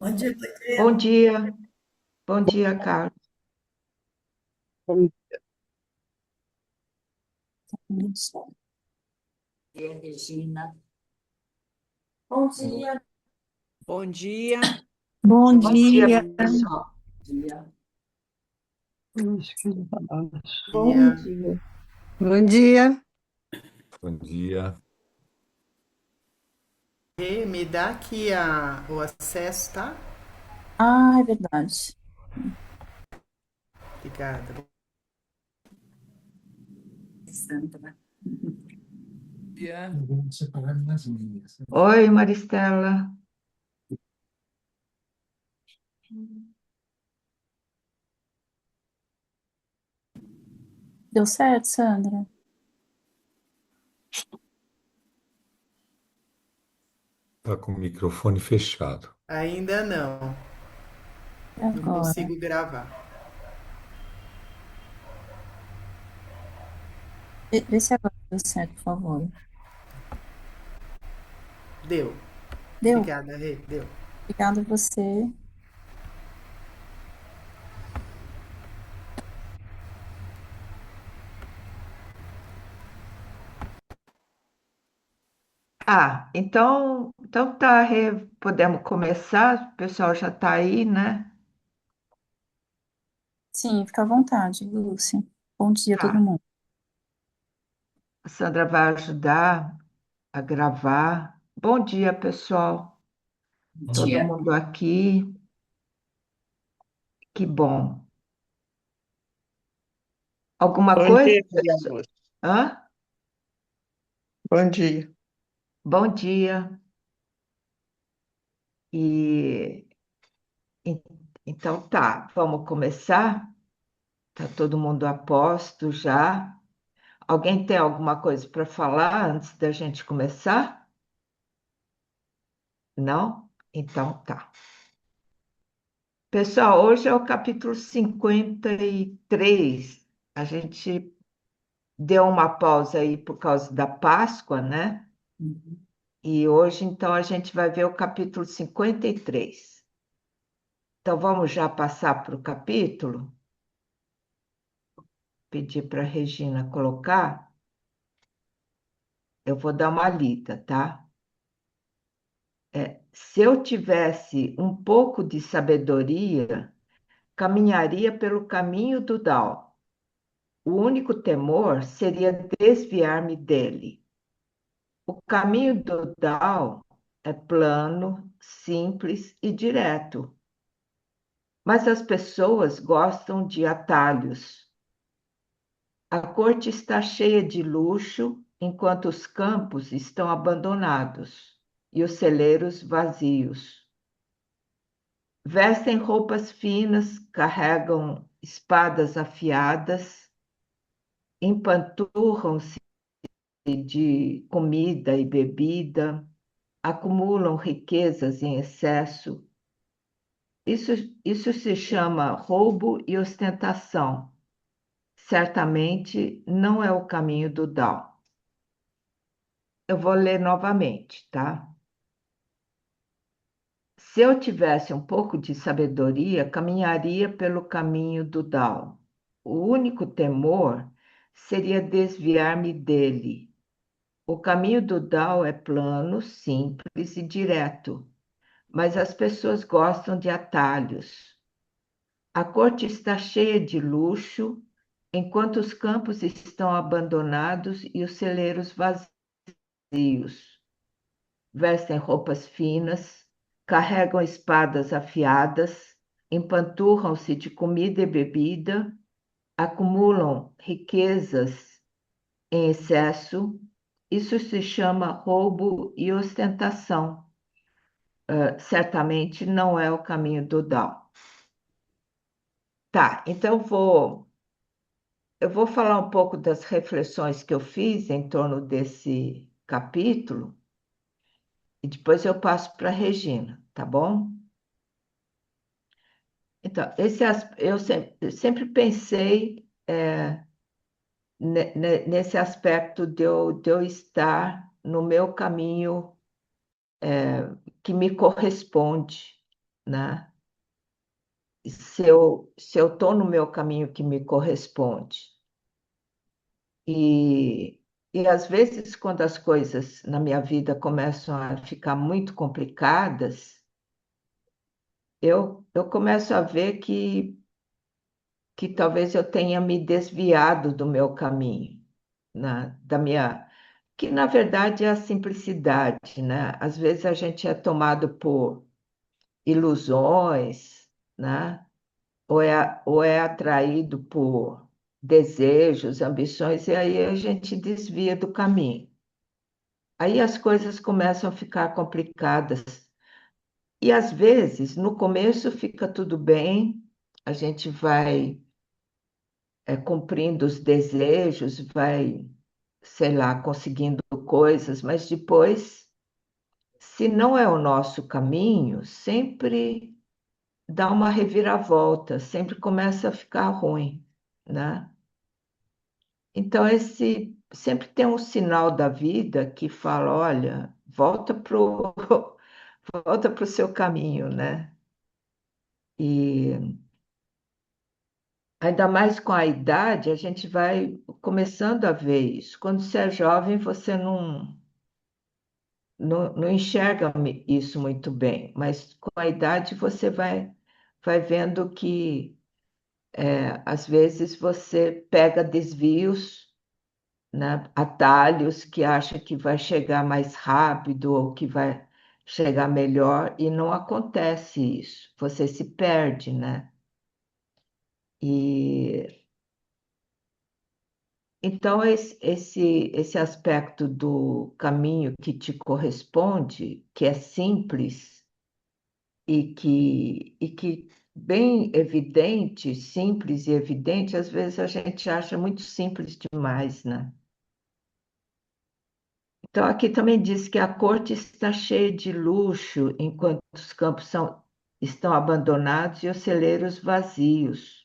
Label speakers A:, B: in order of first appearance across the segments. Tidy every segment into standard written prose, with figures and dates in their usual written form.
A: Bom dia,
B: Bom
A: Patrícia.
B: dia, bom dia, Carlos.
C: Bom
A: E a Regina. Bom dia.
C: bom dia.
D: Bom
B: Bom dia,
D: dia,
B: pessoal.
A: Dia.
D: bom
C: Dia.
D: dia. Bom dia.
E: Bom dia.
C: Me dá aqui o acesso, tá?
D: Ah, é verdade.
C: Obrigada.
A: Sandra.
E: Dia.
B: Oi, Maristela.
D: Deu certo, Sandra?
E: Tá com o microfone fechado.
C: Ainda não.
D: E
C: Não
D: agora?
C: consigo gravar.
D: Vê se agora deu certo, por favor.
C: Deu.
D: Deu?
C: Obrigada, Rê. Deu.
D: Obrigada a você.
B: Então tá, podemos começar? O pessoal já está aí, né?
D: Sim, fica à vontade, Lúcia. Bom dia a todo
B: Tá.
D: mundo.
B: A Sandra vai ajudar a gravar. Bom dia, pessoal.
A: Bom
B: Todo
A: dia.
B: mundo aqui. Que bom. Alguma
C: Bom
B: coisa,
C: dia, Maria
B: pessoal?
C: Lúcia.
B: Hã?
C: Bom dia.
B: Bom dia. E en- então tá, vamos começar? Tá todo mundo a posto já? Alguém tem alguma coisa para falar antes da gente começar? Não? Então tá. Pessoal, hoje é o capítulo 53. A gente deu uma pausa aí por causa da Páscoa, né?
A: Uhum.
B: E hoje, então, a gente vai ver o capítulo 53. Então, vamos já passar para o capítulo? Pedir para a Regina colocar. Eu vou dar uma lida, tá? Se eu tivesse um pouco de sabedoria, caminharia pelo caminho do Tao. O único temor seria desviar-me dele. O caminho do Tao é plano, simples e direto, mas as pessoas gostam de atalhos. A corte está cheia de luxo, enquanto os campos estão abandonados e os celeiros vazios. Vestem roupas finas, carregam espadas afiadas, empanturram-se de comida e bebida, acumulam riquezas em excesso. Isso, isso se chama roubo e ostentação. Certamente não é o caminho do Tao. Eu vou ler novamente, tá? Se eu tivesse um pouco de sabedoria, caminharia pelo caminho do Tao. O único temor seria desviar-me dele. O caminho do Tao é plano, simples e direto, mas as pessoas gostam de atalhos. A corte está cheia de luxo, enquanto os campos estão abandonados e os celeiros vazios. Vestem roupas finas, carregam espadas afiadas, empanturram-se de comida e bebida, acumulam riquezas em excesso. Isso se chama roubo e ostentação. Certamente não é o caminho do Tao. Tá, então eu vou falar um pouco das reflexões que eu fiz em torno desse capítulo e depois eu passo para a Regina, tá bom? Então, eu sempre pensei nesse aspecto de eu estar no meu caminho que me corresponde. né? Se eu estou no meu caminho que me corresponde. E, e às vezes, quando as coisas na minha vida começam a ficar muito complicadas, eu começo a ver que talvez eu tenha me desviado do meu caminho, né? Que na verdade é a simplicidade, né? Às vezes a gente é tomado por ilusões, né? Ou é atraído por desejos, ambições, e aí a gente desvia do caminho. Aí as coisas começam a ficar complicadas. E às vezes, no começo fica tudo bem, a gente vai cumprindo os desejos, vai, sei lá, conseguindo coisas, mas depois, se não é o nosso caminho, sempre dá uma reviravolta, sempre começa a ficar ruim, né? Então, sempre tem um sinal da vida que fala, olha, volta pro seu caminho, né? E ainda mais com a idade, a gente vai começando a ver isso. Quando você é jovem, você não enxerga isso muito bem, mas com a idade você vai vendo que às vezes você pega desvios, né, atalhos que acha que vai chegar mais rápido ou que vai chegar melhor e não acontece isso. Você se perde, né? E então esse aspecto do caminho que te corresponde, que é simples e que bem evidente, simples e evidente, às vezes a gente acha muito simples demais, né? Então, aqui também diz que a corte está cheia de luxo, enquanto os campos estão abandonados e os celeiros vazios.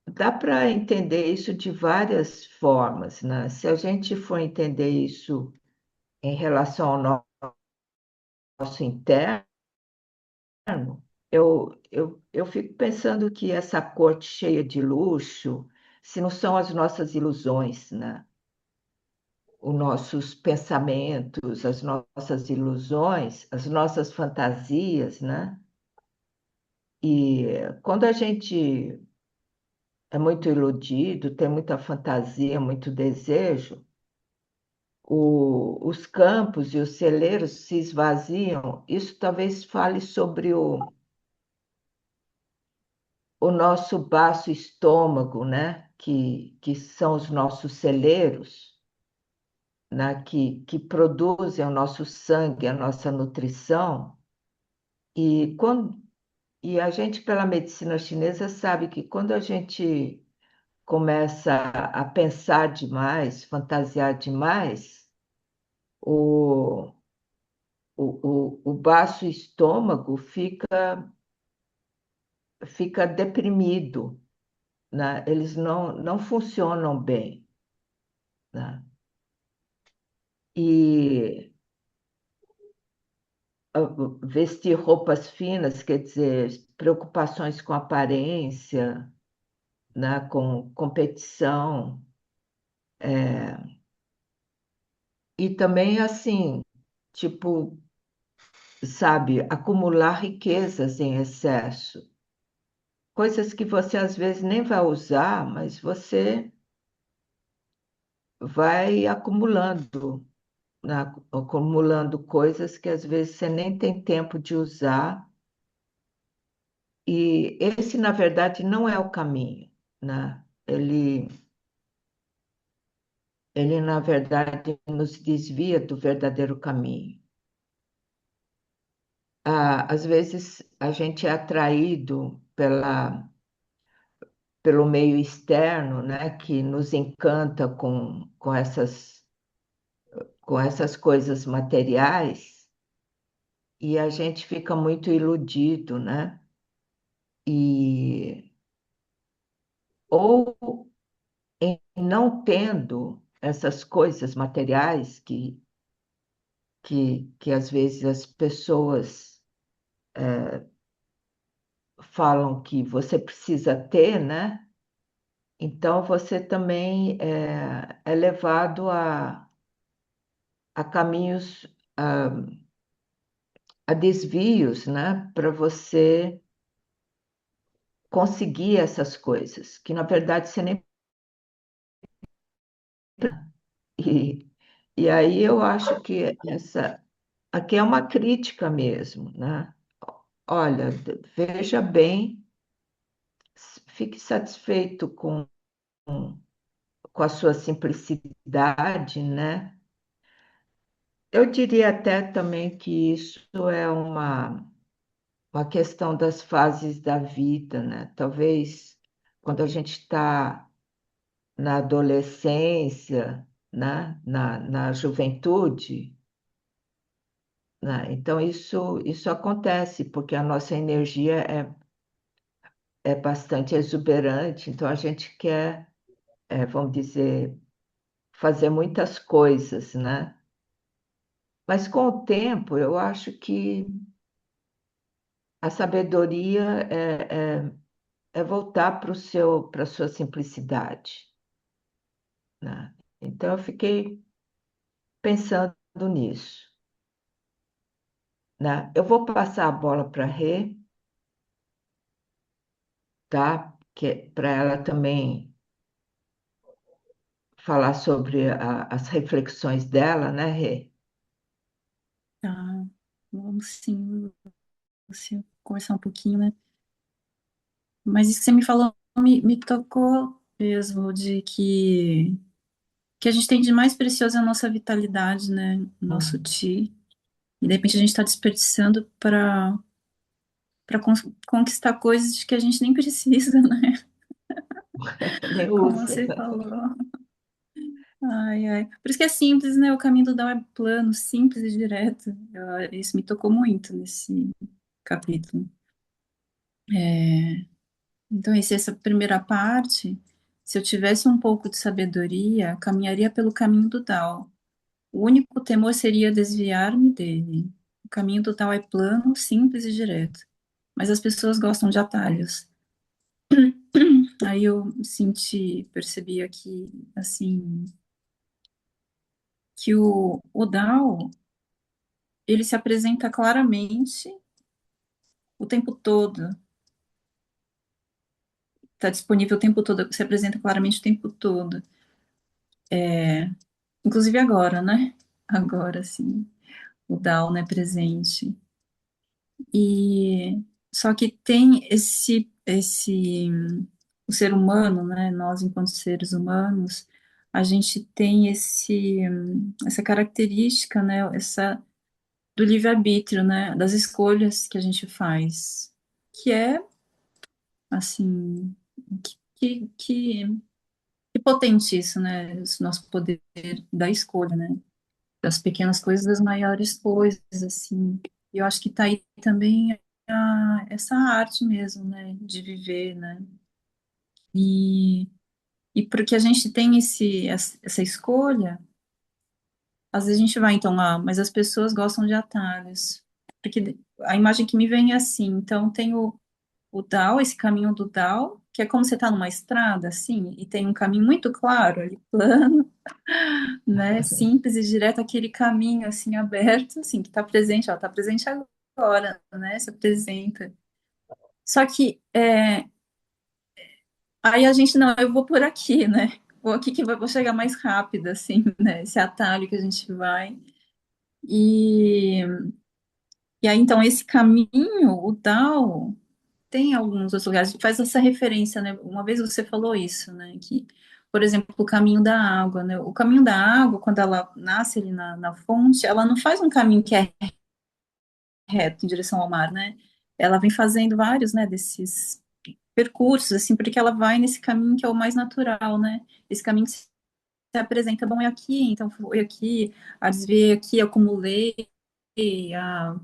B: Dá para entender isso de várias formas, né? Se a gente for entender isso em relação ao nosso interno, eu fico pensando que essa corte cheia de luxo, se não são as nossas ilusões, né? Os nossos pensamentos, as nossas ilusões, as nossas fantasias, né? E quando a gente é muito iludido, tem muita fantasia, muito desejo, os campos e os celeiros se esvaziam. Isso talvez fale sobre o nosso baço estômago, né? Que são os nossos celeiros, né? Que produzem o nosso sangue, a nossa nutrição. E, e a gente, pela medicina chinesa, sabe que quando a gente começa a pensar demais, fantasiar demais, o, o baço estômago fica deprimido, né? Eles não funcionam bem, né? E vestir roupas finas, quer dizer, preocupações com aparência, né? Com competição, e também assim, tipo, sabe, acumular riquezas em excesso, coisas que você às vezes nem vai usar, mas você vai acumulando, né? Acumulando coisas que às vezes você nem tem tempo de usar, e esse, na verdade, não é o caminho, né? Ele, na verdade, nos desvia do verdadeiro caminho. Às vezes a gente é atraído pelo meio externo, né, que nos encanta com essas coisas materiais, e a gente fica muito iludido, né? E ou em não tendo essas coisas materiais que às vezes as pessoas falam que você precisa ter, né? Então você também é levado a caminhos, a, a desvios, né? Para você conseguir essas coisas, que na verdade você nem. E, e aí eu acho que essa aqui é uma crítica mesmo, né? Olha, veja bem, fique satisfeito com a sua simplicidade, né? Eu diria até também que isso é uma questão das fases da vida, né? Talvez quando a gente está na adolescência, né? Na juventude, né? Então isso acontece porque a nossa energia é bastante exuberante, então a gente quer, vamos dizer, fazer muitas coisas, né? Mas com o tempo, eu acho que a sabedoria é voltar para a sua simplicidade, né? Então eu fiquei pensando nisso, né? Eu vou passar a bola para a Rê, tá? Que para ela também falar sobre as reflexões dela, né, Rê?
D: Tá, vamos sim, Lúcia, conversar um pouquinho, né? Mas isso que você me falou me tocou mesmo, de que a gente tem de mais precioso é a nossa vitalidade, né? O nosso
B: Hum.
D: ti. E de repente a gente está desperdiçando para conquistar coisas de que a gente nem precisa, né?
B: Nem
D: Como
B: usa.
D: você falou. Ai, ai. Por isso que é simples, né? O caminho do Tao é plano, simples e direto. Isso me tocou muito nesse capítulo. Então, essa primeira parte, se eu tivesse um pouco de sabedoria, caminharia pelo caminho do Tao. O único temor seria desviar-me dele. O caminho do Tao é plano, simples e direto. Mas as pessoas gostam de atalhos. Aí eu percebi aqui, assim, que o Tao, ele se apresenta claramente o tempo todo. Está disponível o tempo todo, se apresenta claramente o tempo todo. Inclusive agora, né? Agora, sim. O Tao, né, presente. E só que tem o ser humano, né, nós enquanto seres humanos, a gente tem essa característica, né, essa do livre-arbítrio, né, das escolhas que a gente faz, que é assim, que, que, que potente isso, né, esse nosso poder da escolha, né, das pequenas coisas, das maiores coisas, assim. E eu acho que tá aí também essa arte mesmo, né, de viver, né? E, e porque a gente tem essa escolha, às vezes a gente vai, então, mas as pessoas gostam de atalhos. Porque a imagem que me vem é assim, então tem o Tao, esse caminho do Tao, que é como você está numa estrada, assim, e tem um caminho muito claro, ali, plano, né, simples e direto, aquele caminho, assim, aberto, assim, que está presente, ó, está presente agora, né, se apresenta. Só que aí a gente, não, eu vou por aqui, né, vou aqui que vou chegar mais rápido, assim, né, esse atalho que a gente vai. E, e aí, então, esse caminho, o Tao, tem alguns outros lugares que faz essa referência, né? Uma vez você falou isso, né? Que, por exemplo, o caminho da água, né? O caminho da água, quando ela nasce ali na fonte, ela não faz um caminho que é reto em direção ao mar, né? Ela vem fazendo vários, né, desses percursos, assim, porque ela vai nesse caminho que é o mais natural, né? Esse caminho que se apresenta, bom, é aqui, então foi aqui, desviei aqui, acumulei, a,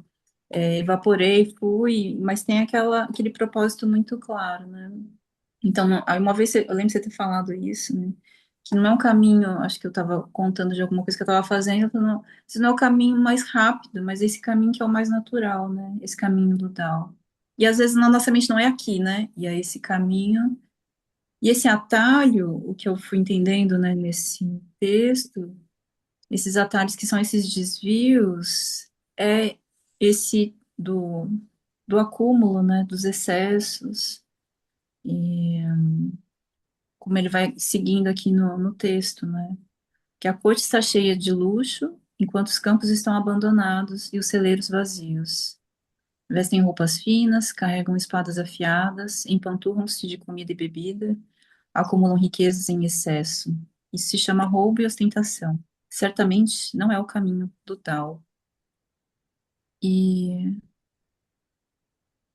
D: evaporei, fui, mas tem aquele propósito muito claro, né? Então, aí uma vez, eu lembro de você ter falado isso, né? que não é um caminho, acho que eu estava contando de alguma coisa que eu estava fazendo, não, esse não é o caminho mais rápido, mas esse caminho que é o mais natural, né? Esse caminho do Tao. E às vezes na nossa mente não é aqui, né? E é esse caminho, e esse atalho, o que eu fui entendendo, né, nesse texto, esses atalhos que são esses desvios, é esse do acúmulo, né, dos excessos, e como ele vai seguindo aqui no texto, né? Que a corte está cheia de luxo, enquanto os campos estão abandonados e os celeiros vazios. Vestem roupas finas, carregam espadas afiadas, empanturram-se de comida e bebida, acumulam riquezas em excesso. Isso se chama roubo e ostentação. Certamente não é o caminho do tal. E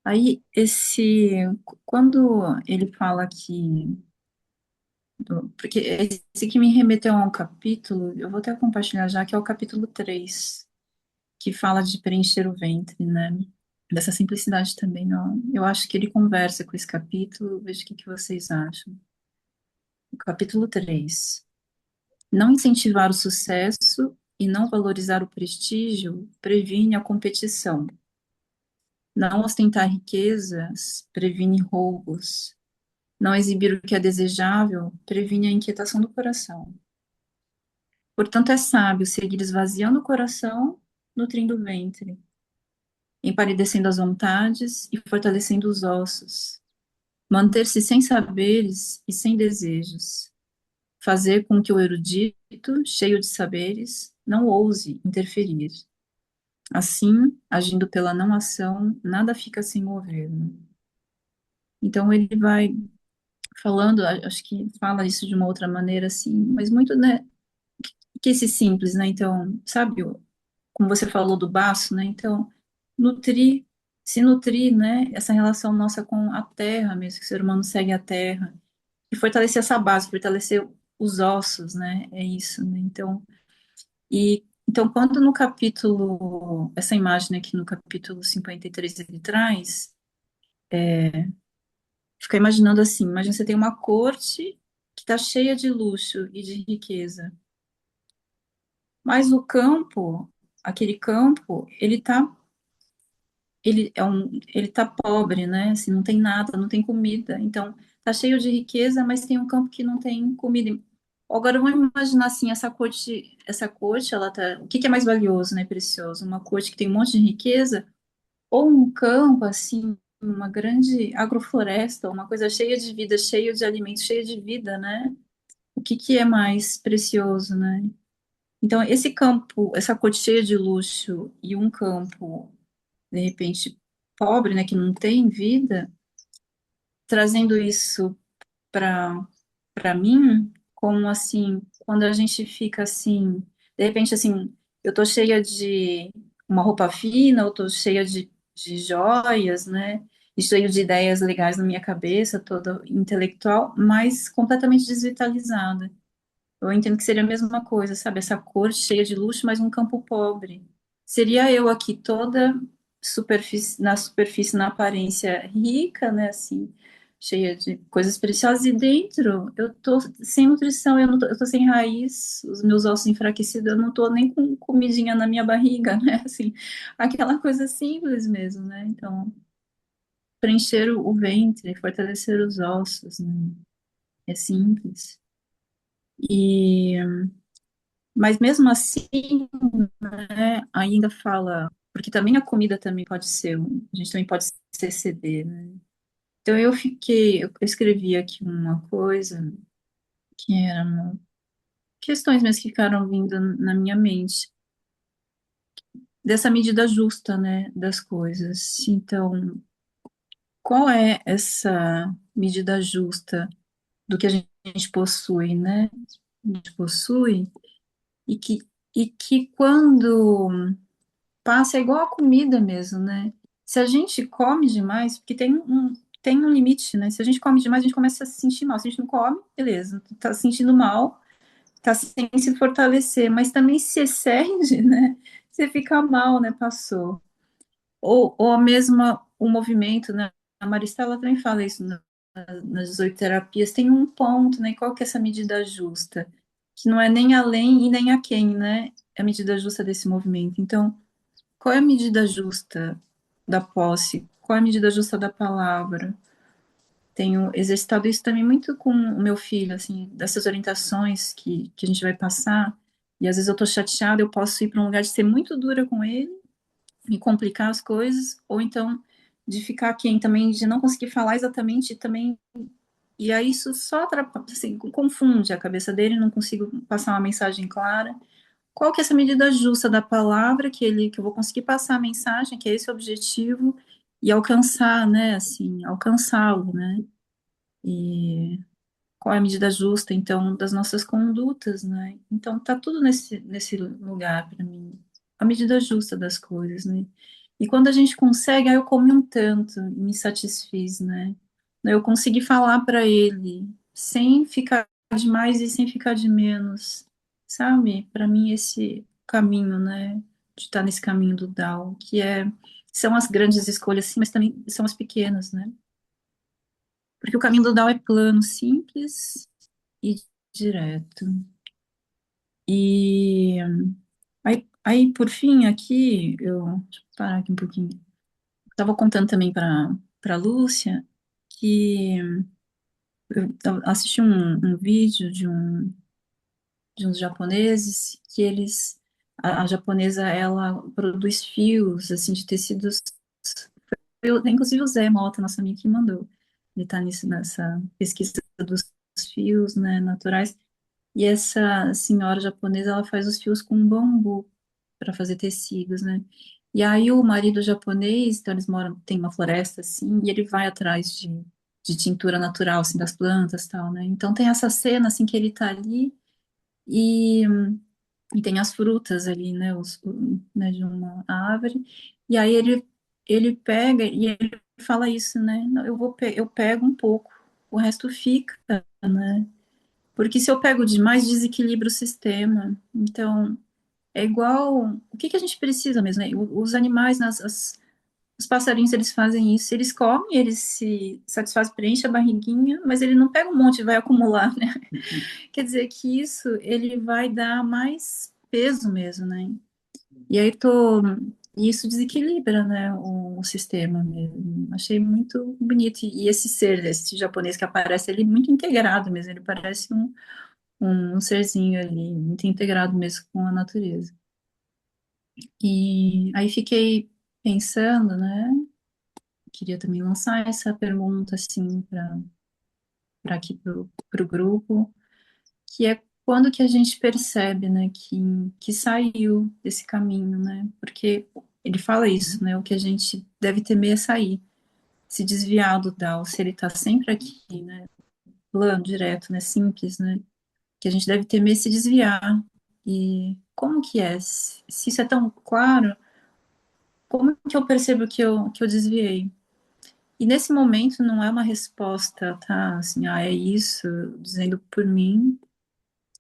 D: aí, quando ele fala aqui, porque esse que me remeteu a um capítulo, eu vou até compartilhar já, que é o capítulo 3 que fala de preencher o ventre, né? Dessa simplicidade também, não. Eu acho que ele conversa com esse capítulo, veja o que vocês acham. O capítulo 3. Não incentivar o sucesso e não valorizar o prestígio previne a competição. Não ostentar riquezas previne roubos. Não exibir o que é desejável previne a inquietação do coração. Portanto, é sábio seguir esvaziando o coração, nutrindo o ventre, empalidecendo as vontades e fortalecendo os ossos, manter-se sem saberes e sem desejos, fazer com que o erudito, cheio de saberes, não ouse interferir. Assim, agindo pela não ação, nada fica sem governo. Então ele vai falando, acho que fala isso de uma outra maneira assim, mas muito, né, que esse simples, né? Então, sabe, como você falou do baço, né? Então, nutrir, se nutrir, né? Essa relação nossa com a terra mesmo, que o ser humano segue a terra, e fortalecer essa base, fortalecer os ossos, né? É isso, né? Então, quando no capítulo, essa imagem aqui no capítulo 53 ele traz, fica imaginando assim, imagina você tem uma corte que está cheia de luxo e de riqueza, mas o campo, aquele campo, ele tá pobre, né? Assim, não tem nada, não tem comida. Então, tá cheio de riqueza, mas tem um campo que não tem comida. Agora, vamos imaginar assim, essa corte, ela tá, o que que é mais valioso, né, precioso? Uma corte que tem um monte de riqueza ou um campo assim, uma grande agrofloresta, uma coisa cheia de vida, cheia de alimentos, cheia de vida, né? O que que é mais precioso, né? Então, esse campo, essa corte cheia de luxo e um campo de repente pobre, né, que não tem vida, trazendo isso para mim, como assim, quando a gente fica assim, de repente assim, eu tô cheia de uma roupa fina, eu tô cheia de joias, né, e cheio de ideias legais na minha cabeça, toda intelectual, mas completamente desvitalizada. Eu entendo que seria a mesma coisa, sabe? Essa cor cheia de luxo, mas um campo pobre. Seria eu aqui toda superfície, na aparência rica, né? Assim, cheia de coisas preciosas, e dentro eu tô sem nutrição, eu tô sem raiz, os meus ossos enfraquecidos, eu não tô nem com comidinha na minha barriga, né? Assim, aquela coisa simples mesmo, né? Então, preencher o ventre, fortalecer os ossos, né? É simples. E mas mesmo assim, né, ainda fala, porque também a comida também pode ser, a gente também pode se exceder, né? Então eu escrevi aqui uma coisa que eram questões mesmo que ficaram vindo na minha mente, dessa medida justa, né, das coisas. Então, qual é essa medida justa do que a gente possui, né? A gente possui e que quando passa é igual a comida mesmo, né? Se a gente come demais, porque tem um limite, né? Se a gente come demais, a gente começa a se sentir mal. Se a gente não come, beleza, tá se sentindo mal, tá sem se fortalecer, mas também se excede, né? Você fica mal, né? Passou. Ou a mesma, o movimento, né? A Maristela também fala isso, né? nas 18 terapias, tem um ponto, né? Qual que é essa medida justa? Que não é nem além e nem aquém, né? É a medida justa desse movimento. Então, qual é a medida justa da posse? Qual é a medida justa da palavra? Tenho exercitado isso também muito com o meu filho, assim, dessas orientações que a gente vai passar. E às vezes eu tô chateada, eu posso ir para um lugar de ser muito dura com ele e complicar as coisas, ou então de ficar quem também, de não conseguir falar exatamente também. E aí isso só atrapalha, assim, confunde a cabeça dele, não consigo passar uma mensagem clara. Qual que é essa medida justa da palavra que eu vou conseguir passar a mensagem, que é esse o objetivo, e alcançar, né, assim, alcançá-lo, né? E qual é a medida justa, então, das nossas condutas, né? Então, tá tudo nesse lugar para mim. A medida justa das coisas, né? E quando a gente consegue, aí eu comi um tanto, e me satisfiz, né? Eu consegui falar para ele, sem ficar de mais e sem ficar de menos, sabe? Para mim, esse caminho, né? De estar nesse caminho do Tao, são as grandes escolhas, sim, mas também são as pequenas, né? Porque o caminho do Tao é plano, simples e direto. E por fim, aqui, deixa eu parar aqui um pouquinho. Estava contando também para Lúcia que assisti um vídeo de uns japoneses que a japonesa, ela produz fios, assim, de tecidos. Inclusive o Zé Mota, nosso amigo, que mandou. Ele está nessa pesquisa dos fios, né, naturais. E essa senhora japonesa, ela faz os fios com bambu para fazer tecidos, né? E aí o marido japonês, então eles moram, tem uma floresta assim, e ele vai atrás de tintura natural, assim, das plantas e tal, né? Então tem essa cena, assim, que ele tá ali e, e tem as frutas ali, né? Né, de uma árvore. E aí ele pega e ele fala isso, né? "Não, eu pego um pouco, o resto fica, né? Porque se eu pego demais, desequilibra o sistema. Então, é igual. O que que a gente precisa mesmo, né? Os animais, os passarinhos, eles fazem isso. Eles comem, eles se satisfazem, preenchem a barriguinha, mas ele não pega um monte e vai acumular, né? Quer dizer que isso, ele vai dar mais peso mesmo, né? E aí e isso desequilibra, né, o sistema mesmo. Achei muito bonito. E esse ser, esse japonês que aparece, ele é muito integrado mesmo. Ele parece um serzinho ali, muito integrado mesmo com a natureza. E aí fiquei pensando, né? Queria também lançar essa pergunta assim para aqui pro grupo, que é quando que a gente percebe, né, que saiu desse caminho, né? Porque ele fala isso, né? O que a gente deve temer é sair, se desviar do Tao, se ele está sempre aqui, né? Plano, direto, né? Simples, né? Que a gente deve temer é se desviar. E como que é? Se isso é tão claro, como que eu percebo que eu desviei? E nesse momento não é uma resposta, tá? Assim, é isso, dizendo por mim.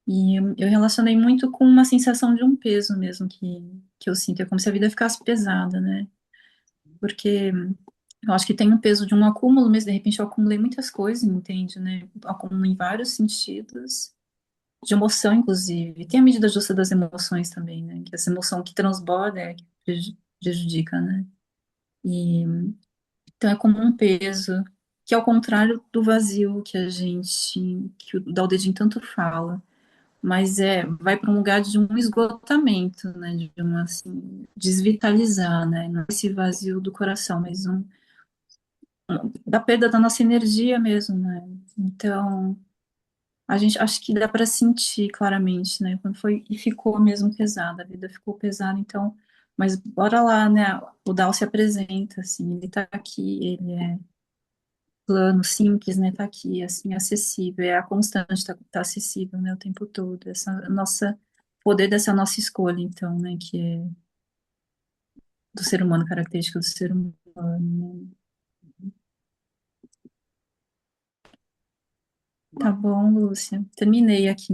D: E eu relacionei muito com uma sensação de um peso mesmo que eu sinto. É como se a vida ficasse pesada, né? Porque eu acho que tem um peso de um acúmulo, mas de repente eu acumulei muitas coisas, entende, né? Eu acumulo em vários sentidos, de emoção, inclusive. Tem a medida justa das emoções também, né? Que essa emoção que transborda é a que prejudica, né? E então é como um peso, que é ao contrário do vazio que o Dao De Jing tanto fala, mas vai para um lugar de um esgotamento, né? De uma assim, desvitalizar, né? Não é esse vazio do coração, mas da perda da nossa energia mesmo, né? Então a gente acho que dá para sentir claramente, né? Quando foi e ficou mesmo pesada, a vida ficou pesada, então, mas bora lá, né? O Dao se apresenta, assim, ele tá aqui, ele é plano, simples, né? Tá aqui, assim, acessível, é a constante, tá acessível, né? O tempo todo, essa nossa poder dessa nossa escolha, então, né? Que é do ser humano, característica do ser humano, né? Tá bom, Lúcia, terminei aqui.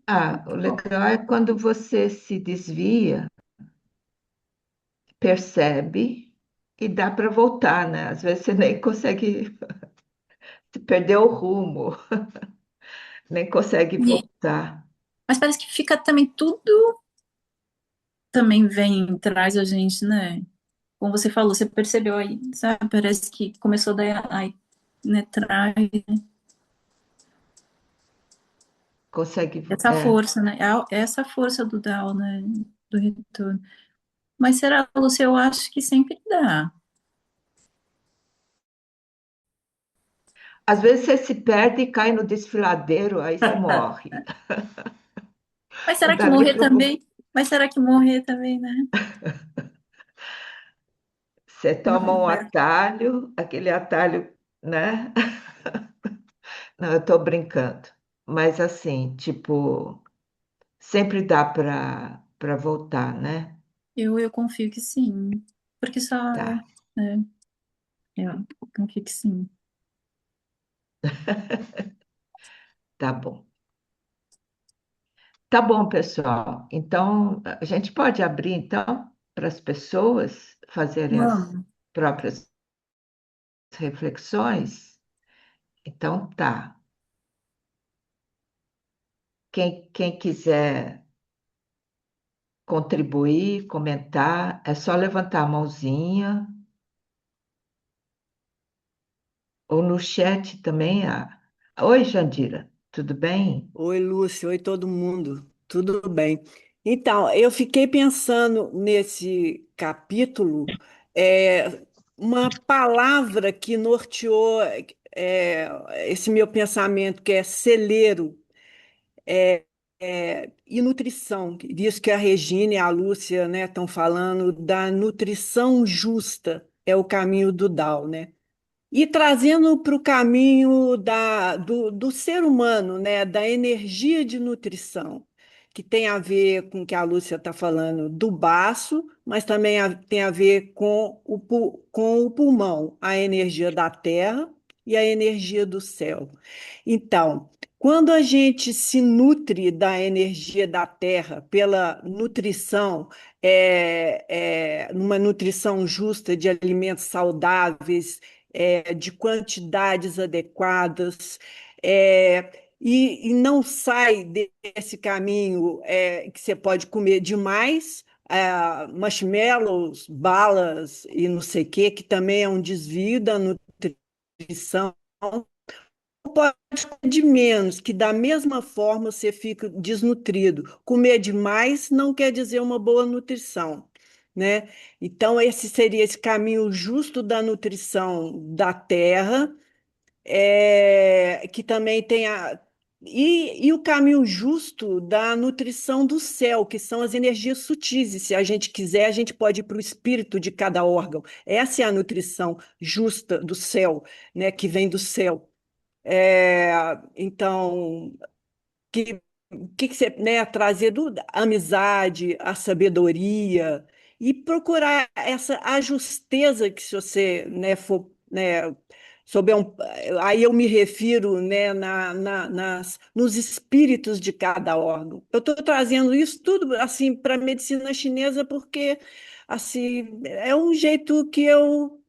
B: Ah, o legal é quando você se desvia, percebe e dá para voltar, né? Às vezes você nem consegue Se perdeu o rumo, nem consegue
D: E-
B: voltar.
D: mas parece que fica também tudo também vem, traz a gente, né? Como você falou, você percebeu aí, sabe? Parece que começou daí, aí, né, traz
B: Consegue,
D: essa força, né? Essa força do Tao, né? Do retorno. Mas será, Lúcia, eu acho que sempre dá.
B: às vezes você se perde e cai no desfiladeiro, aí você morre.
D: Mas
B: Não
D: será que
B: dá nem
D: morrer
B: para
D: também? Mas será que morrer também, né?
B: você toma um atalho, aquele atalho, né? Não, eu tô brincando. Mas assim, tipo, sempre dá para voltar, né?
D: Eu confio que sim. Porque só,
B: Tá,
D: né? Eu confio que sim.
B: tá bom. Tá bom, pessoal. Então, a gente pode abrir então para as pessoas fazerem as
D: Vamos.
B: próprias reflexões. Então, tá. Quem quiser contribuir, comentar, é só levantar a mãozinha ou no chat também. Oi, Jandira, tudo bem?
F: Oi, Lúcia, oi todo mundo, tudo bem? Então, eu fiquei pensando nesse capítulo, é, uma palavra que norteou esse meu pensamento, que é celeiro, e nutrição. Diz que a Regina e a Lúcia, né, estão falando da nutrição justa, é o caminho do Tao, né? E trazendo para o caminho do ser humano, né, da energia de nutrição, que tem a ver com o que a Lúcia está falando do baço, mas também tem a ver com com o pulmão, a energia da terra e a energia do céu. Então, quando a gente se nutre da energia da terra pela nutrição, numa nutrição justa de alimentos saudáveis, de quantidades adequadas, e não sai desse caminho que você pode comer demais, marshmallows, balas e não sei o quê, que também é um desvio da nutrição. Pode comer de menos, que da mesma forma você fica desnutrido. Comer demais não quer dizer uma boa nutrição, né? Então, esse seria esse caminho justo da nutrição da terra, que também tem e o caminho justo da nutrição do céu, que são as energias sutis. E se a gente quiser, a gente pode ir para o espírito de cada órgão. Essa é a nutrição justa do céu, né? Que vem do céu. Então, que que você, né, trazer a amizade, a sabedoria e procurar essa ajusteza que se você, né, for, né, souber aí eu me refiro, né, nos espíritos de cada órgão. Eu estou trazendo isso tudo assim para a medicina chinesa porque assim é um jeito que eu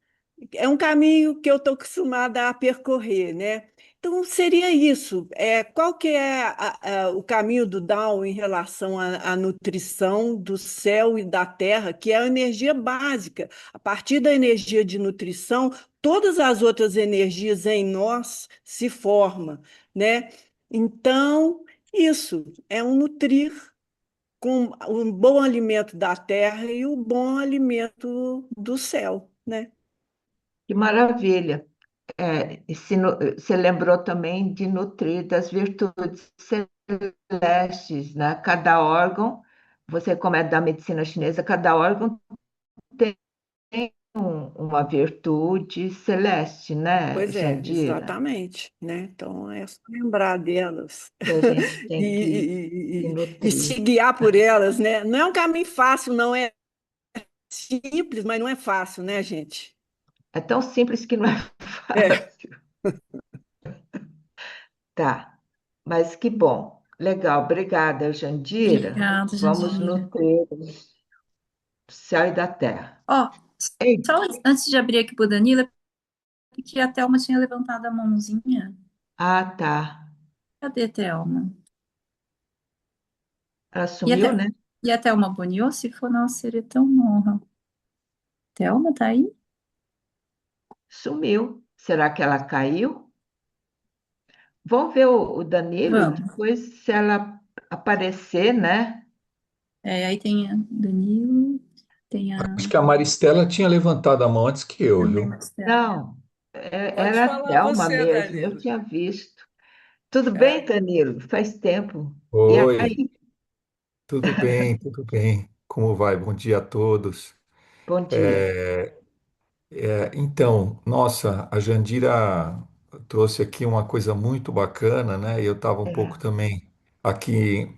F: é um caminho que eu estou acostumada a percorrer, né? Então, seria isso. Qual que é o caminho do Tao em relação à nutrição do céu e da terra, que é a energia básica. A partir da energia de nutrição, todas as outras energias em nós se formam, né? Então, isso é um nutrir com um bom alimento da terra e o bom alimento do céu, né?
B: Que maravilha. Você lembrou também de nutrir das virtudes celestes, né? Cada órgão, você como é da medicina chinesa, cada órgão tem uma virtude celeste, né,
F: Pois é,
B: Jandira?
F: exatamente, né? Então é só lembrar delas
B: Que a gente
F: e,
B: tem que
F: e, e, e
B: nutrir.
F: se guiar por elas, né? Não é um caminho fácil, não é simples, mas não é fácil, né, gente?
B: É tão simples que não é
F: É,
B: fácil. Tá, mas que bom. Legal, obrigada, Jandira.
D: Obrigada,
B: Vamos
D: Jandira.
B: nutrir o céu e da terra.
D: Ó,
B: Ei,
D: só antes de abrir aqui para o Danilo, que a Thelma tinha levantado a mãozinha.
B: Ah, tá.
D: Cadê a Thelma?
B: Ela
D: E a,
B: sumiu, né?
D: e a Thelma Boniô, se for, nossa, seria tão honra. Thelma, tá aí?
B: Sumiu. Será que ela caiu? Vamos ver o Danilo,
D: Vamos.
B: depois se ela aparecer, né?
D: Aí tem a Danilo, tem
E: Acho que a Maristela tinha levantado a mão antes que eu,
D: também
E: viu?
D: Marcela.
B: Não,
A: Pode
B: era a
A: falar
B: Thelma
A: você,
B: mesmo, eu
A: Danilo.
B: tinha visto. Tudo bem,
A: É,
B: Danilo? Faz tempo. E
E: Oi,
B: aí?
E: tudo bem, tudo bem. Como vai? Bom dia a todos.
B: Bom dia.
E: É, então, nossa, a Jandira trouxe aqui uma coisa muito bacana, né? E eu estava um pouco
B: É.
E: também aqui,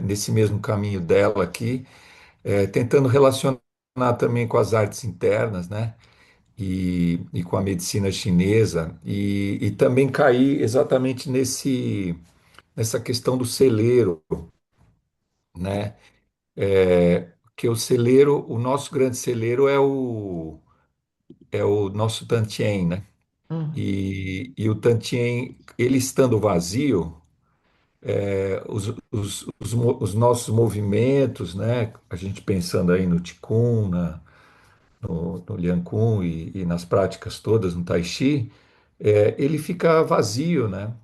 E: nesse mesmo caminho dela aqui, tentando relacionar também com as artes internas, né? E com a medicina chinesa, e também cair exatamente nessa questão do celeiro, né? Que o celeiro, o nosso grande celeiro é o nosso Tantien, né?
B: Hum,
E: E o Tantien, ele estando vazio, os nossos movimentos, né? A gente pensando aí no Qigong, no Liang Kun e nas práticas todas no Tai Chi, ele fica vazio, né?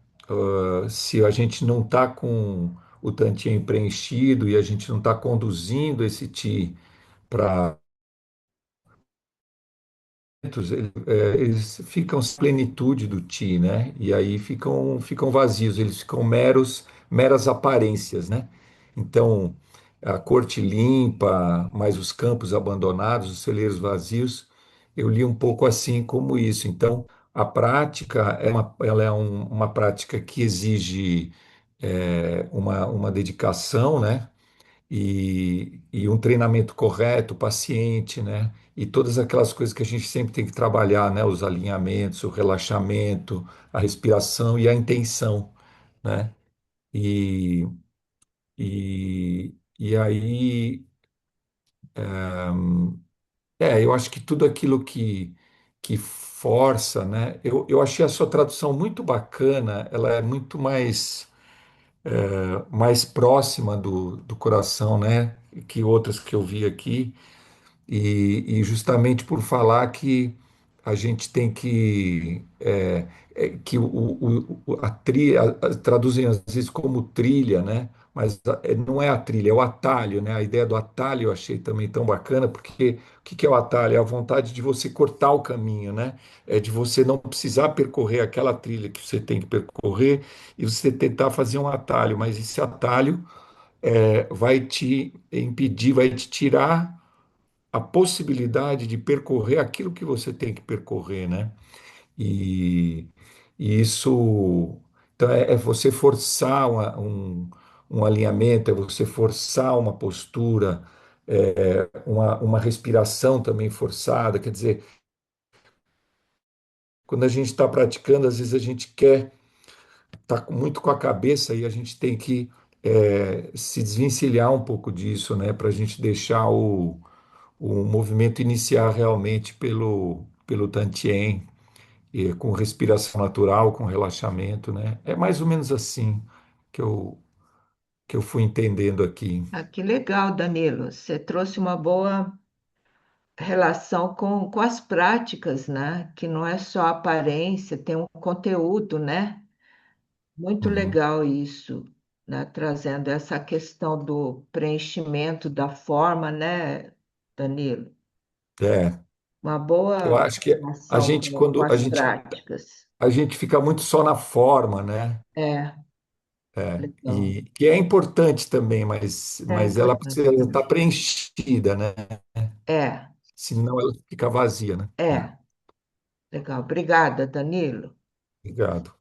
E: Se a gente não está com o Tantien preenchido e a gente não está conduzindo esse Qi para eles ficam sem plenitude do Ti, né? E aí ficam vazios, eles ficam meras aparências, né? Então, a corte limpa, mas os campos abandonados, os celeiros vazios, eu li um pouco assim como isso. Então, a prática ela é uma prática que exige uma dedicação, né? E um treinamento correto, paciente, né? E todas aquelas coisas que a gente sempre tem que trabalhar, né? Os alinhamentos, o relaxamento, a respiração e a intenção, né? E, e aí, eu acho que tudo aquilo que força, né? Eu achei a sua tradução muito bacana, ela é muito mais próxima do coração, né? Que outras que eu vi aqui. E justamente por falar que a gente tem que traduzem às vezes como trilha, né? Mas não é a trilha, é o atalho, né? A ideia do atalho eu achei também tão bacana, porque o que que é o atalho? É a vontade de você cortar o caminho, né? É de você não precisar percorrer aquela trilha que você tem que percorrer e você tentar fazer um atalho, mas esse atalho vai te impedir, vai te tirar a possibilidade de percorrer aquilo que você tem que percorrer, né? E, e isso, então é você forçar um alinhamento, é você forçar uma postura, uma respiração também forçada. Quer dizer, quando a gente está praticando, às vezes a gente quer estar muito com a cabeça e a gente tem que se desvencilhar um pouco disso, né? Para a gente deixar o movimento iniciar realmente pelo Tantien, e com respiração natural, com relaxamento, né? É mais ou menos assim que eu, que eu fui entendendo aqui.
B: Ah, que legal, Danilo. Você trouxe uma boa relação com as práticas, né? Que não é só aparência, tem um conteúdo, né? Muito
E: Uhum.
B: legal isso, né? Trazendo essa questão do preenchimento da forma, né, Danilo?
E: É,
B: Uma
E: eu
B: boa
E: acho que a
B: relação
E: gente,
B: com
E: quando
B: as práticas.
E: a gente fica muito só na forma, né?
B: É, legal.
E: E que é importante também,
B: É
E: mas ela
B: importante
E: precisa estar
B: também.
E: preenchida, né?
B: É,
E: Senão ela fica vazia, né?
B: é, legal. Obrigada, Danilo.
E: Obrigado.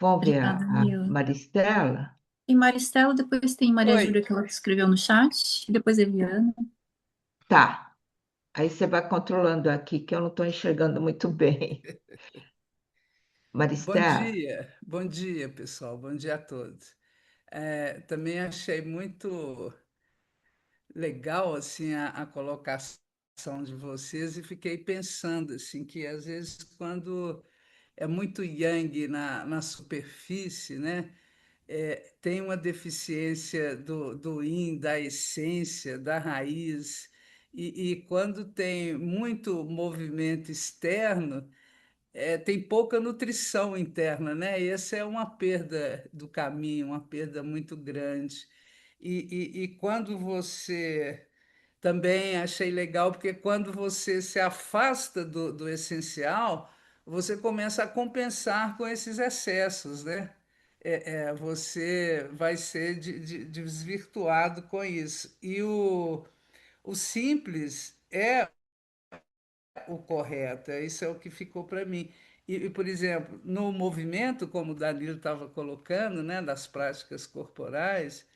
B: Vamos ver
D: Obrigada,
B: a
D: Mila.
B: Maristela?
D: Tem Maristela, depois tem Maria
A: oi.
D: Júlia, que ela escreveu no chat, e depois Eliana.
B: Tá. Aí você vai controlando aqui, que eu não estou enxergando muito bem. Maristela?
A: Bom dia, pessoal, bom dia a todos. Também achei muito legal assim a colocação de vocês e fiquei pensando assim que às vezes quando é muito yang na superfície, né? Tem uma deficiência do yin, da essência, da raiz, e quando tem muito movimento externo, tem pouca nutrição interna, né? E essa é uma perda do caminho, uma perda muito grande. E quando você também achei legal, porque quando você se afasta do essencial, você começa a compensar com esses excessos, né? Você vai ser desvirtuado com isso. E o simples é o correto, isso é o que ficou para mim. Por exemplo, no movimento, como o Danilo estava colocando, né, das práticas corporais,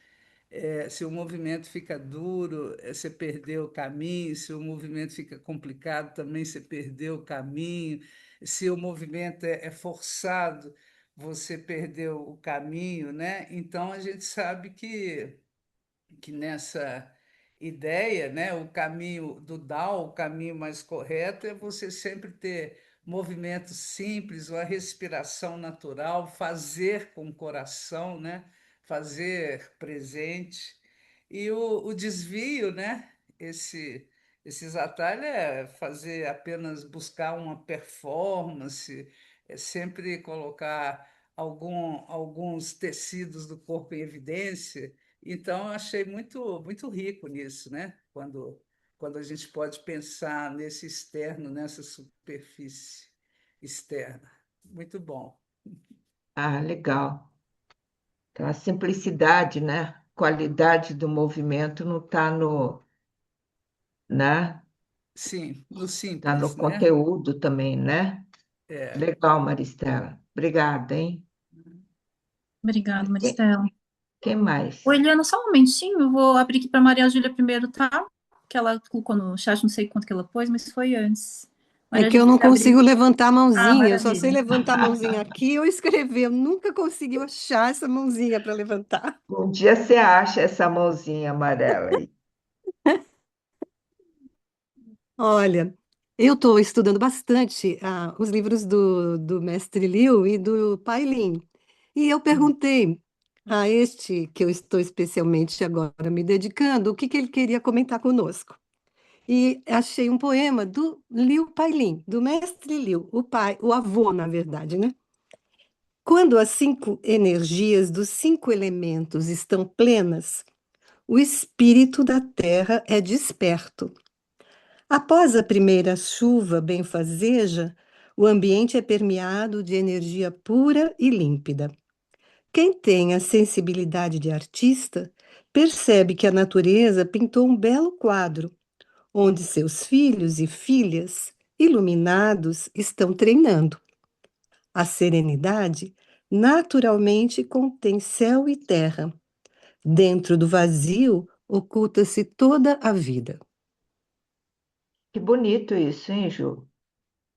A: se o movimento fica duro, você perdeu o caminho, se o movimento fica complicado, também você perdeu o caminho, se o movimento é forçado, você perdeu o caminho, né? Então a gente sabe que nessa ideia, né, o caminho do Tao, o caminho mais correto é você sempre ter movimentos simples, uma respiração natural, fazer com o coração, né, fazer presente. E o desvio, né, esses atalhos é fazer apenas buscar uma performance, é sempre colocar alguns tecidos do corpo em evidência, então, eu achei muito rico nisso, né? Quando a gente pode pensar nesse externo, nessa superfície externa. Muito bom.
B: Ah, legal. Então, a simplicidade, né? Qualidade do movimento não está no, né?
A: Sim, no
B: Tá no
A: simples, né?
B: conteúdo também, né?
A: É.
B: Legal, Maristela. Obrigada, hein?
D: Obrigada,
B: Quem,
D: Maristela.
B: quem
D: Ô,
B: mais?
D: Eliana, só um momentinho, eu vou abrir aqui para Maria Júlia primeiro, tá? Que ela colocou no chat, não sei quanto que ela pôs, mas foi antes.
F: É
D: Maria
F: que eu
D: Júlia,
F: não
D: quer abrir?
F: consigo levantar a
D: Ah,
F: mãozinha, eu só sei
D: maravilha.
F: levantar a mãozinha aqui ou escrever. Eu nunca consegui achar essa mãozinha para levantar.
B: Um dia você acha essa mãozinha amarela aí.
F: Olha, eu estou estudando bastante os livros do Mestre Liu e do Pai Lin. E eu perguntei a este, que eu estou especialmente agora me dedicando, o que ele queria comentar conosco. E achei um poema do Liu Pailin, do Mestre Liu, o pai, o avô, na verdade, né? Quando as 5 energias dos 5 elementos estão plenas, o espírito da terra é desperto. Após a primeira chuva benfazeja, o ambiente é permeado de energia pura e límpida. Quem tem a sensibilidade de artista percebe que a natureza pintou um belo quadro, onde seus filhos e filhas, iluminados, estão treinando. A serenidade naturalmente contém céu e terra. Dentro do vazio oculta-se toda a vida.
B: Que bonito isso, hein, Ju?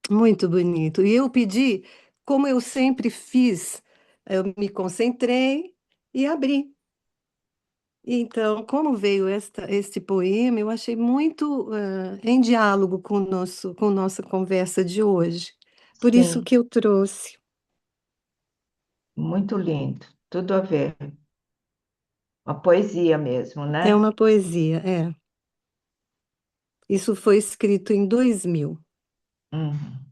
F: Muito bonito. E eu pedi, como eu sempre fiz, eu me concentrei e abri. Então, como veio este poema, eu achei muito em diálogo com nossa conversa de hoje. Por isso
B: Sim,
F: que eu trouxe.
B: muito lindo. Tudo a ver. Uma poesia mesmo,
F: É
B: né?
F: uma poesia, é. Isso foi escrito em 2000.
B: Uhum.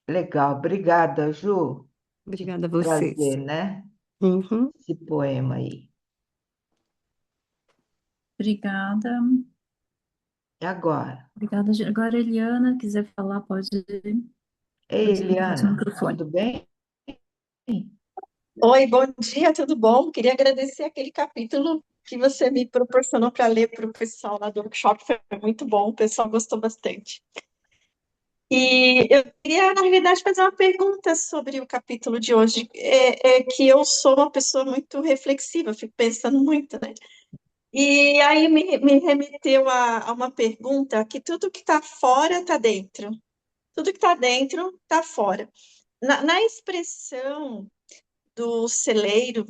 B: Legal. Obrigada, Ju. De
F: Obrigada a
B: trazer,
F: vocês.
B: né?
F: Uhum.
B: Esse poema aí.
D: Obrigada.
B: E agora?
D: Obrigada. Agora, Eliana, quiser falar,
B: Ei,
D: pode ligar seu
B: Eliana,
D: microfone.
B: tudo bem?
G: Oi, bom dia, tudo bom? Queria agradecer aquele capítulo que você me proporcionou para ler para o pessoal lá do workshop, foi muito bom, o pessoal gostou bastante. E eu queria, na realidade, fazer uma pergunta sobre o capítulo de hoje. É que eu sou uma pessoa muito reflexiva, fico pensando muito, né? E aí me remeteu a uma pergunta que tudo que está fora está dentro. Tudo que está dentro está fora. Na expressão do celeiro,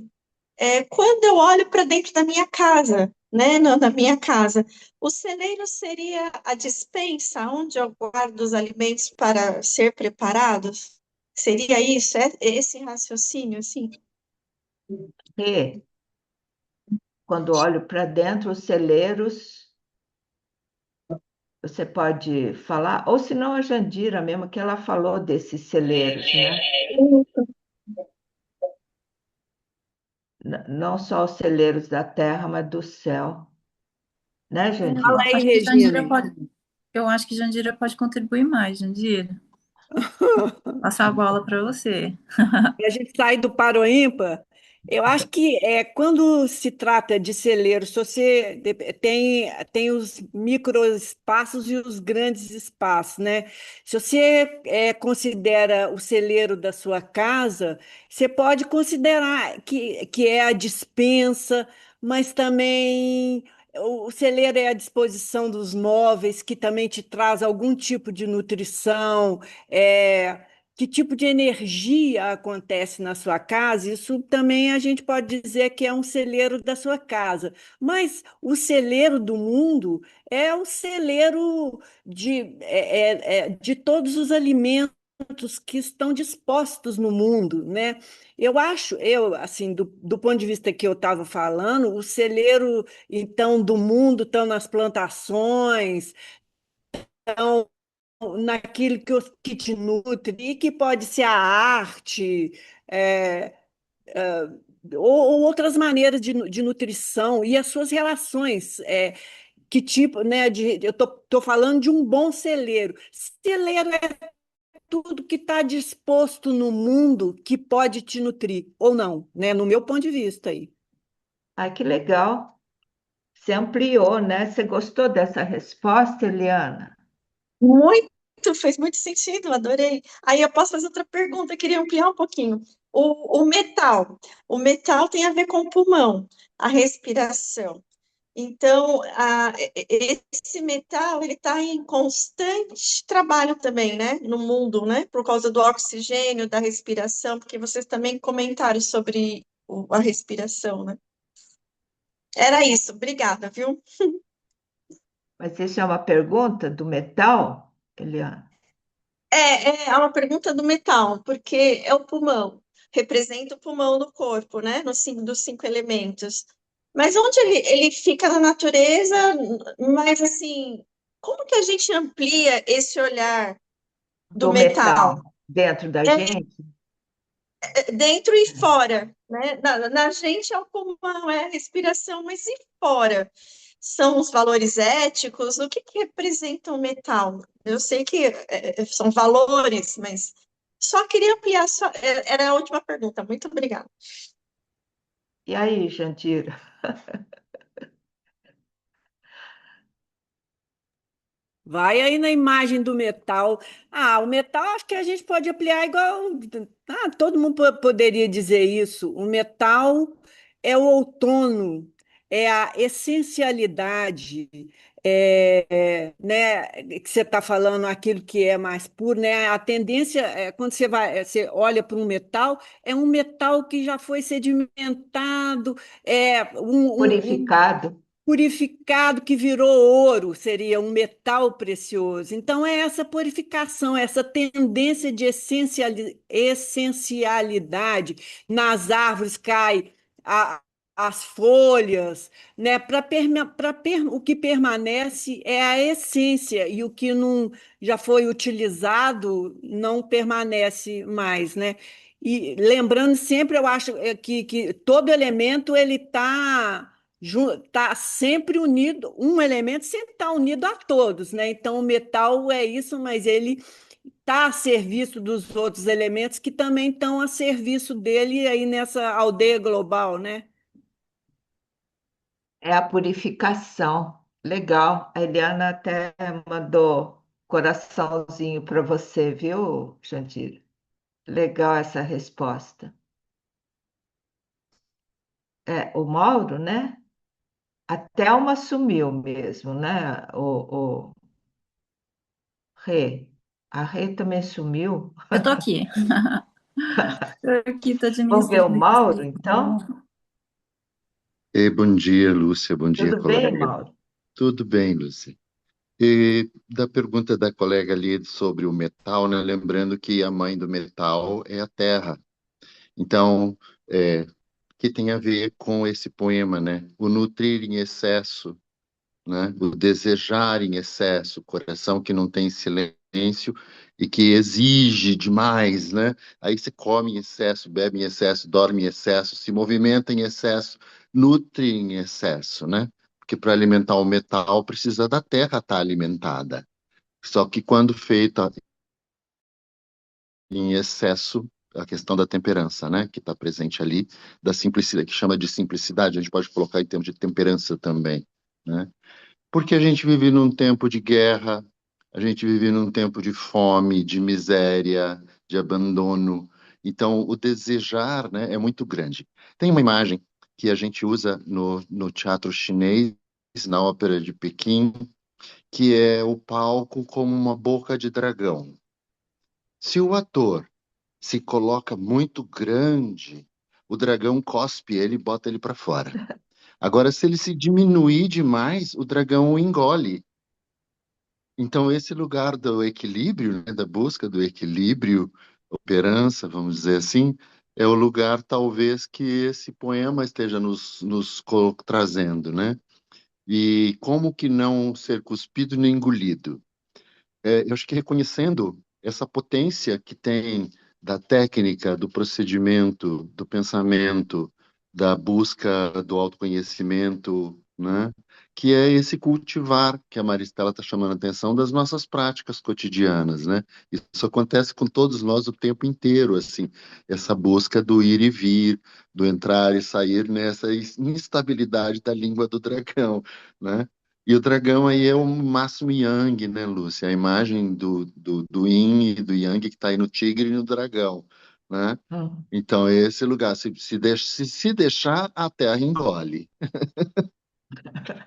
G: quando eu olho para dentro da minha casa, né, na minha casa. O celeiro seria a despensa onde eu guardo os alimentos para ser preparados? Seria isso? É esse raciocínio, assim?
B: E quando olho para dentro, os celeiros, você pode falar, ou se não a Jandira mesmo, que ela falou desses celeiros, né? Não só os celeiros da terra, mas do céu, né,
F: Fala
B: Jandira?
F: aí,
D: Acho que Jandira
F: Regina.
D: pode, eu acho que Jandira pode contribuir mais, Jandira. Passar a bola para você.
F: A gente sai do par ou ímpar. Eu acho que quando se trata de celeiro, se você tem os microespaços e os grandes espaços, né? Se você considera o celeiro da sua casa, você pode considerar que é a despensa, mas também o celeiro é a disposição dos móveis, que também te traz algum tipo de nutrição. Que tipo de energia acontece na sua casa, isso também a gente pode dizer que é um celeiro da sua casa. Mas o celeiro do mundo é o celeiro de todos os alimentos que estão dispostos no mundo, né? Assim, do ponto de vista que eu estava falando, o celeiro, então, do mundo estão nas plantações, naquilo que te nutre, e que pode ser a arte, é, é, ou outras maneiras de nutrição e as suas relações. Que tipo, né? Eu tô falando de um bom celeiro. Celeiro é tudo que está disposto no mundo que pode te nutrir, ou não, né? No meu ponto de vista aí.
B: Ai, que legal. Você ampliou, né? Você gostou dessa resposta, Eliana?
G: Muito, fez muito sentido, adorei. Aí eu posso fazer outra pergunta, eu queria ampliar um pouquinho. O metal tem a ver com o pulmão, a respiração. Então, esse metal, ele está em constante trabalho também, né, no mundo, né, por causa do oxigênio, da respiração, porque vocês também comentaram sobre a respiração, né? Era isso, obrigada, viu?
B: Mas isso é uma pergunta do metal, Eliana?
G: É uma pergunta do metal, porque é o pulmão, representa o pulmão do corpo, né? Dos cinco elementos. Mas onde ele fica na natureza, mas assim, como que a gente amplia esse olhar do
B: Do
G: metal?
B: metal dentro da
G: É
B: gente?
G: dentro e fora, né? Na gente é o pulmão, é a respiração, mas e fora? São os valores éticos? O que representa o metal? Eu sei que são valores, mas só queria ampliar. Era a última pergunta. Muito obrigada.
B: E aí, Jandira?
F: Vai aí na imagem do metal. O metal acho que a gente pode ampliar igual. Todo mundo poderia dizer isso. O metal é o outono, é a essencialidade, né, que você está falando, aquilo que é mais puro, né? A tendência quando você olha para é um metal que já foi sedimentado, é
B: Purificado.
F: purificado que virou ouro, seria um metal precioso. Então, é essa purificação, essa tendência de essencialidade. Nas árvores cai a- as folhas, né? O que permanece é a essência, e o que não já foi utilizado não permanece mais, né? E lembrando sempre, eu acho que todo elemento ele está sempre unido, um elemento sempre está unido a todos, né? Então, o metal é isso, mas ele está a serviço dos outros elementos que também estão a serviço dele aí nessa aldeia global, né?
B: É a purificação. Legal. A Eliana até mandou coraçãozinho para você, viu, Jandira? Legal essa resposta. O Mauro, né? A Thelma sumiu mesmo, né? O Rê. A Rê também sumiu.
D: Eu tô aqui. Eu aqui tô
B: Vamos ver o
D: administrando aqui.
B: Mauro, então?
H: Bom dia, Lúcia. Bom dia,
B: Tudo bem,
H: colega.
B: Mauro?
H: Tudo bem, Lúcia? E da pergunta da colega ali sobre o metal, né? Lembrando que a mãe do metal é a terra. Então, que tem a ver com esse poema, né? O nutrir em excesso, né? O desejar em excesso, o coração que não tem silêncio e que exige demais, né? Aí você come em excesso, bebe em excesso, dorme em excesso, se movimenta em excesso, nutre em excesso, né? Porque para alimentar o metal precisa da terra estar alimentada. Só que quando feita em excesso, a questão da temperança, né? Que está presente ali, da simplicidade, que chama de simplicidade, a gente pode colocar em termos de temperança também, né? Porque a gente vive num tempo de guerra, a gente vive num tempo de fome, de miséria, de abandono. Então, o desejar, né, é muito grande. Tem uma imagem que a gente usa no teatro chinês, na ópera de Pequim, que é o palco como uma boca de dragão. Se o ator se coloca muito grande, o dragão cospe ele e bota ele para fora. Agora, se ele se diminuir demais, o dragão o engole. Então, esse lugar do equilíbrio, né, da busca do equilíbrio, operança, vamos dizer assim, é o lugar, talvez, que esse poema esteja nos trazendo, né? E como que não ser cuspido nem engolido? Eu acho que reconhecendo essa potência que tem da técnica, do procedimento, do pensamento, da busca do autoconhecimento, né? Que é esse cultivar que a Maristela está chamando a atenção das nossas práticas cotidianas, né? Isso acontece com todos nós o tempo inteiro, assim, essa busca do ir e vir, do entrar e sair nessa instabilidade da língua do dragão, né? E o dragão aí é o máximo yang, né, Lúcia? A imagem do yin e do yang que está aí no tigre e no dragão, né?
B: Hum.
H: Então, é esse lugar, se deixar, a terra engole,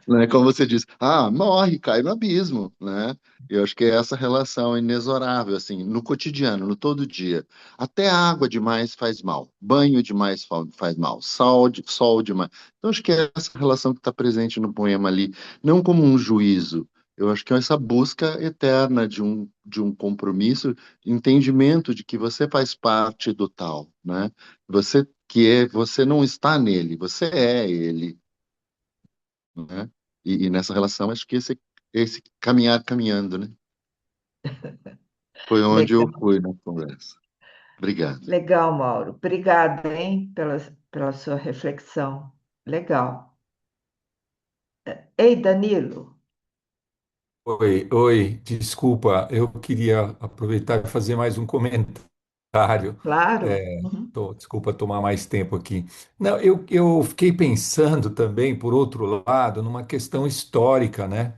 H: né? Como você disse, morre, cai no abismo, né? Eu acho que é essa relação inexorável, assim, no cotidiano, no todo dia. Até água demais faz mal, banho demais faz mal, sol demais. Então, acho que é essa relação que está presente no poema ali, não como um juízo. Eu acho que é essa busca eterna de um compromisso, entendimento de que você faz parte do tal, né? Você não está nele, você é ele, né? E nessa relação, acho que esse caminhar caminhando, né? Foi onde eu
B: Legal,
H: fui na conversa. Obrigado.
B: legal, Mauro. Obrigada, hein, pela sua reflexão. Legal. Ei, Danilo.
E: Oi, oi, desculpa, eu queria aproveitar e fazer mais um comentário.
B: Claro.
E: É,
B: Uhum.
E: desculpa tomar mais tempo aqui. Não, eu fiquei pensando também, por outro lado, numa questão histórica, né?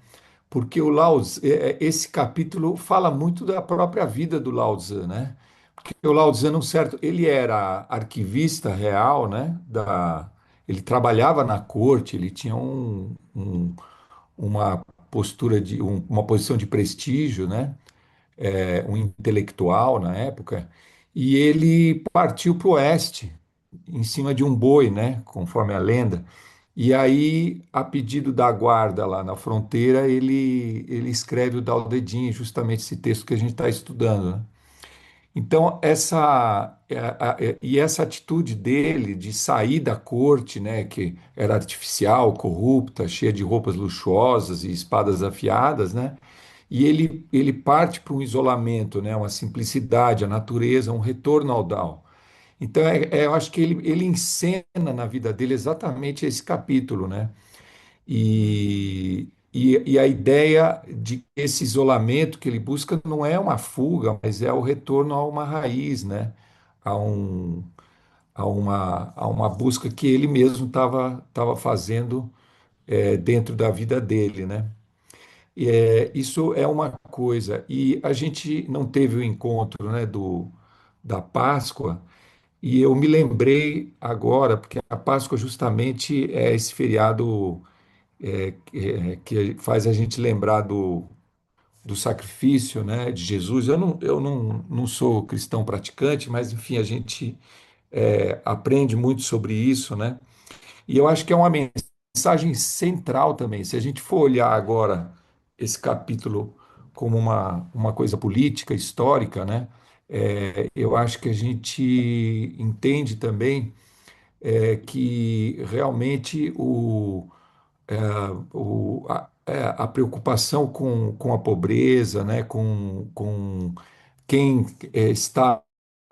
E: Porque o Lao Tzu, esse capítulo fala muito da própria vida do Lao Tzu, né? Porque o Lao Tzu, não certo, ele era arquivista real, né? Ele trabalhava na corte, ele tinha uma postura uma posição de prestígio, né? Um intelectual na época, e ele partiu para o oeste, em cima de um boi, né? Conforme a lenda. E aí, a pedido da guarda lá na fronteira, ele escreve o Dao De Jing, justamente esse texto que a gente está estudando, né? Então, essa atitude dele de sair da corte, né, que era artificial, corrupta, cheia de roupas luxuosas e espadas afiadas, né, e ele parte para um isolamento, né, uma simplicidade, a natureza, um retorno ao Tao. Então, eu acho que ele encena na vida dele exatamente esse capítulo, né? E a ideia de que esse isolamento que ele busca não é uma fuga, mas é o retorno a uma raiz, né? A, um, a uma busca que ele mesmo estava fazendo dentro da vida dele, né? Isso é uma coisa. E a gente não teve o encontro, né, da Páscoa, e eu me lembrei agora, porque a Páscoa justamente é esse feriado que faz a gente lembrar do sacrifício, né, de Jesus. Eu não sou cristão praticante, mas enfim, a gente aprende muito sobre isso, né? E eu acho que é uma mensagem central também. Se a gente for olhar agora esse capítulo como uma coisa política, histórica, né? Eu acho que a gente entende também que realmente é, a preocupação com a pobreza, né? Com quem está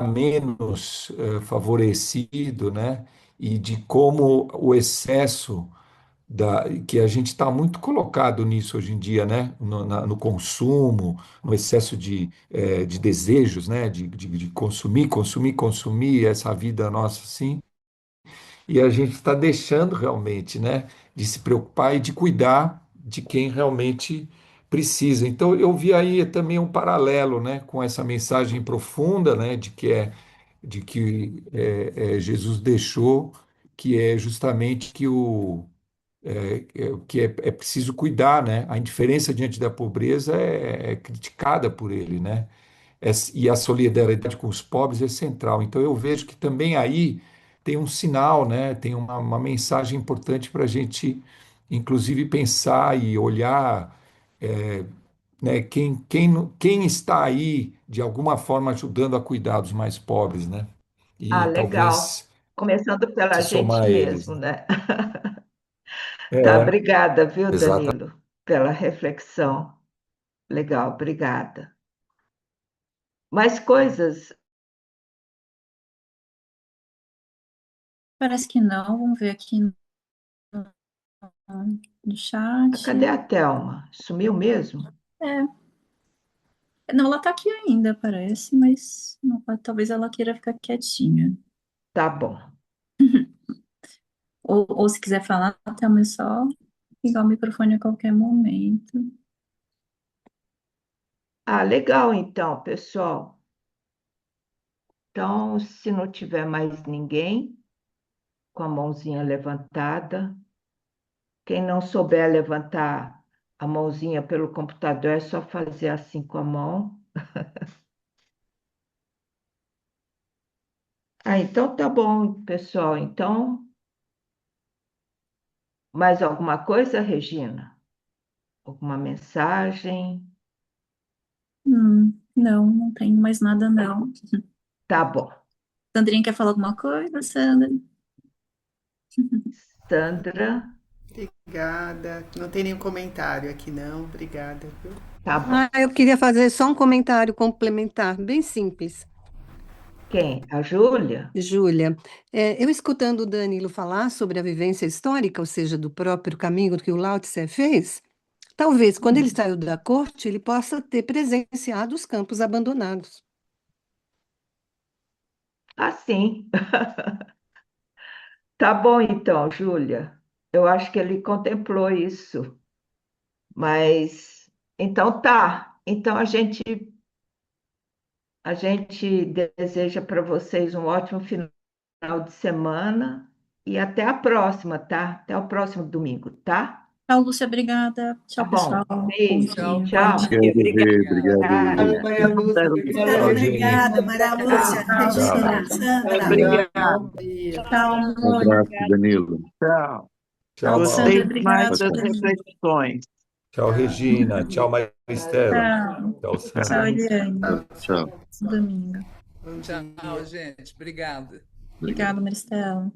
E: menos favorecido, né? E de como o excesso que a gente está muito colocado nisso hoje em dia, né? No consumo, no excesso de desejos, né? De consumir, consumir, consumir essa vida nossa assim. E a gente está deixando realmente, né? De se preocupar e de cuidar de quem realmente precisa. Então, eu vi aí também um paralelo, né? Com essa mensagem profunda, né? De que Jesus deixou, que é justamente que é preciso cuidar, né? A indiferença diante da pobreza é criticada por ele, né? E a solidariedade com os pobres é central. Então eu vejo que também aí tem um sinal, né? Tem uma mensagem importante para a gente, inclusive, pensar e olhar, né? Quem está aí de alguma forma ajudando a cuidar dos mais pobres, né?
B: Ah,
E: E
B: legal.
E: talvez
B: Começando pela
E: se somar
B: gente
E: a eles,
B: mesmo,
E: né?
B: né? Tá,
E: É,
B: obrigada, viu,
E: exatamente.
B: Danilo, pela reflexão. Legal, obrigada. Mais coisas?
D: Parece que não. Vamos ver aqui no
B: Ah,
D: chat.
B: cadê a Thelma? Sumiu mesmo?
D: É, não, ela tá aqui ainda, parece, mas talvez ela queira ficar quietinha.
B: Tá bom.
D: Ou se quiser falar, Thelma, é só ligar o microfone a qualquer momento.
B: Ah, legal então, pessoal. Então, se não tiver mais ninguém com a mãozinha levantada, quem não souber levantar a mãozinha pelo computador, é só fazer assim com a mão. Ah, então tá bom, pessoal. Então, mais alguma coisa, Regina? Alguma mensagem?
D: Não, não tenho mais nada, não.
B: Tá bom.
D: Sandrinha quer falar alguma coisa, Sandra?
B: Sandra,
C: Obrigada. Não tem nenhum comentário aqui, não. Obrigada, viu?
B: tá bom.
F: Eu queria fazer só um comentário complementar, bem simples.
B: Quem? A Júlia?
F: Júlia, eu escutando o Danilo falar sobre a vivência histórica, ou seja, do próprio caminho que o Lao Tse fez, talvez quando ele saiu da corte, ele possa ter presenciado os campos abandonados.
B: Ah, sim. Tá bom então, Júlia. Eu acho que ele contemplou isso. Mas então tá. Então a gente deseja para vocês um ótimo final de semana e até a próxima, tá? Até o próximo domingo, tá?
D: Tchau, Lúcia, obrigada.
B: Tá
D: Tchau, pessoal.
B: bom.
D: Bom
B: Beijo.
A: Tchau,
D: dia.
A: bom
B: Tchau.
A: dia.
H: Obrigado, Rê.
A: Obrigado.
H: Obrigado,
B: Obrigada.
H: Lúcia.
C: Maria Lúcia,
E: Tchau, gente.
I: Obrigada, Maria Lúcia,
E: Tchau.
I: Regina, Sandra.
C: bom
A: Obrigado.
C: dia.
D: Tchau,
H: Um
D: amor.
H: abraço, Danilo.
I: Tchau.
E: Tchau,
D: Sandra,
I: Gostei
E: Mauro.
I: demais
D: obrigada.
H: Tchau,
I: das
H: tchau.
I: reflexões.
E: Tchau, Regina. Tchau, Maristela.
D: Tchau.
E: Tchau,
D: Tchau,
E: Sandra.
D: Eliane.
H: Tchau.
D: Domingo.
C: Bom
A: Tchau,
C: dia.
A: gente. Obrigada.
H: Obrigado.
D: Obrigada, Maristela.